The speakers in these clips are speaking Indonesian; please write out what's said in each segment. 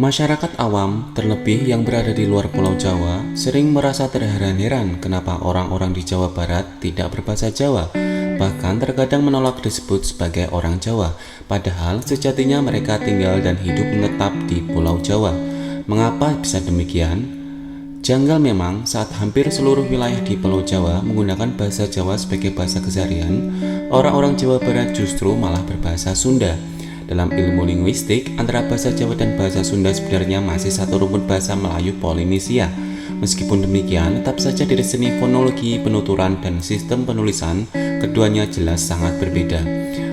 Masyarakat awam, terlebih yang berada di luar Pulau Jawa, sering merasa terheran-heran kenapa orang-orang di Jawa Barat tidak berbahasa Jawa, bahkan terkadang menolak disebut sebagai orang Jawa, padahal sejatinya mereka tinggal dan hidup menetap di Pulau Jawa. Mengapa bisa demikian? Janggal memang saat hampir seluruh wilayah di Pulau Jawa menggunakan bahasa Jawa sebagai bahasa keseharian, orang-orang Jawa Barat justru malah berbahasa Sunda. Dalam ilmu linguistik, antara bahasa Jawa dan bahasa Sunda sebenarnya masih satu rumpun bahasa Melayu Polinesia. Meskipun demikian, tetap saja dari seni fonologi, penuturan, dan sistem penulisan, keduanya jelas sangat berbeda.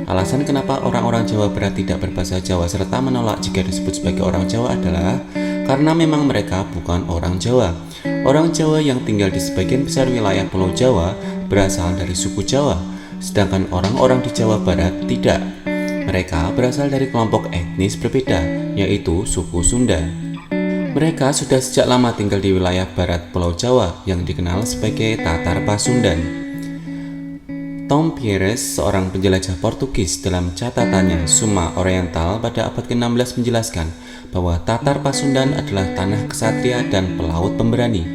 Alasan kenapa orang-orang Jawa Barat tidak berbahasa Jawa serta menolak jika disebut sebagai orang Jawa adalah karena memang mereka bukan orang Jawa. Orang Jawa yang tinggal di sebagian besar wilayah Pulau Jawa berasal dari suku Jawa, sedangkan orang-orang di Jawa Barat tidak. Mereka berasal dari kelompok etnis berbeda, yaitu suku Sunda. Mereka sudah sejak lama tinggal di wilayah barat Pulau Jawa yang dikenal sebagai Tatar Pasundan. Tom Pieres, seorang penjelajah Portugis, dalam catatannya Summa Oriental pada abad ke-16 menjelaskan bahwa Tatar Pasundan adalah tanah ksatria dan pelaut pemberani.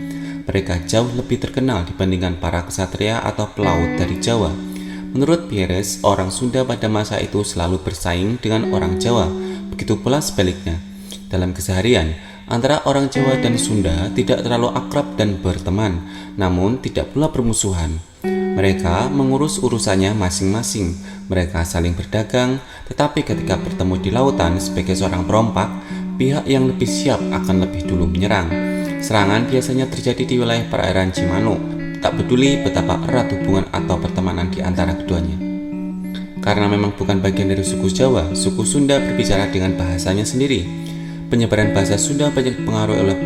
Mereka jauh lebih terkenal dibandingkan para ksatria atau pelaut dari Jawa. Menurut Pieres, orang Sunda pada masa itu selalu bersaing dengan orang Jawa, begitu pula sebaliknya. Dalam keseharian, antara orang Jawa dan Sunda tidak terlalu akrab dan berteman, namun tidak pula bermusuhan. Mereka mengurus urusannya masing-masing, mereka saling berdagang, tetapi ketika bertemu di lautan sebagai seorang perompak, pihak yang lebih siap akan lebih dulu menyerang. Serangan biasanya terjadi di wilayah perairan Cimanu, tak peduli betapa erat hubungan atau pertemanan di antara keduanya. Karena memang bukan bagian dari suku Jawa, suku Sunda berbicara dengan bahasanya sendiri. Penyebaran bahasa Sunda banyak dipengaruhi oleh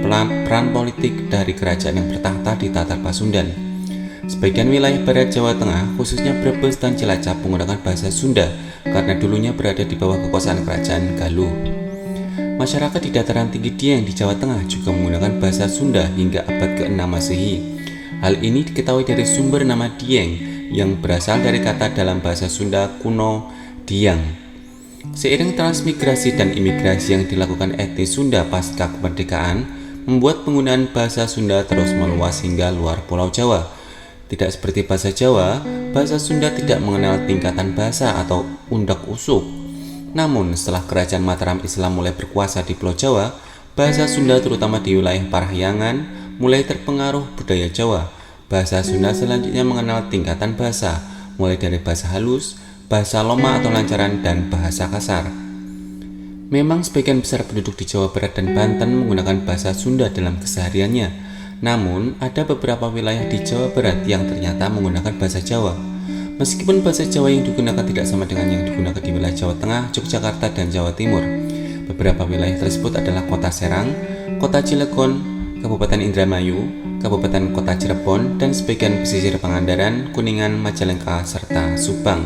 peran politik dari kerajaan yang bertahta di Tatar Pasundan. Sebagian wilayah barat Jawa Tengah, khususnya Brebes dan Cilacap, menggunakan bahasa Sunda karena dulunya berada di bawah kekuasaan kerajaan Galuh. Masyarakat di dataran tinggi Dieng di Jawa Tengah juga menggunakan bahasa Sunda hingga abad ke-6 Masehi. Hal ini diketahui dari sumber nama Dieng yang berasal dari kata dalam bahasa Sunda kuno Diang. Seiring transmigrasi dan imigrasi yang dilakukan etnis Sunda pasca kemerdekaan, membuat penggunaan bahasa Sunda terus meluas hingga luar Pulau Jawa. Tidak seperti bahasa Jawa, bahasa Sunda tidak mengenal tingkatan bahasa atau undak-usuk. Namun setelah kerajaan Mataram Islam mulai berkuasa di Pulau Jawa, bahasa Sunda terutama di wilayah Parahyangan mulai terpengaruh budaya Jawa. Bahasa Sunda selanjutnya mengenal tingkatan bahasa, mulai dari bahasa halus, bahasa loma atau lancaran, dan bahasa kasar. Memang sebagian besar penduduk di Jawa Barat dan Banten menggunakan bahasa Sunda dalam kesehariannya. Namun, ada beberapa wilayah di Jawa Barat yang ternyata menggunakan bahasa Jawa. Meskipun bahasa Jawa yang digunakan tidak sama dengan yang digunakan di wilayah Jawa Tengah, Yogyakarta, dan Jawa Timur. Beberapa wilayah tersebut adalah Kota Serang, Kota Cilegon, Kabupaten Indramayu, Kabupaten Kota Cirebon, dan sebagian pesisir Pangandaran, Kuningan, Majalengka, serta Subang.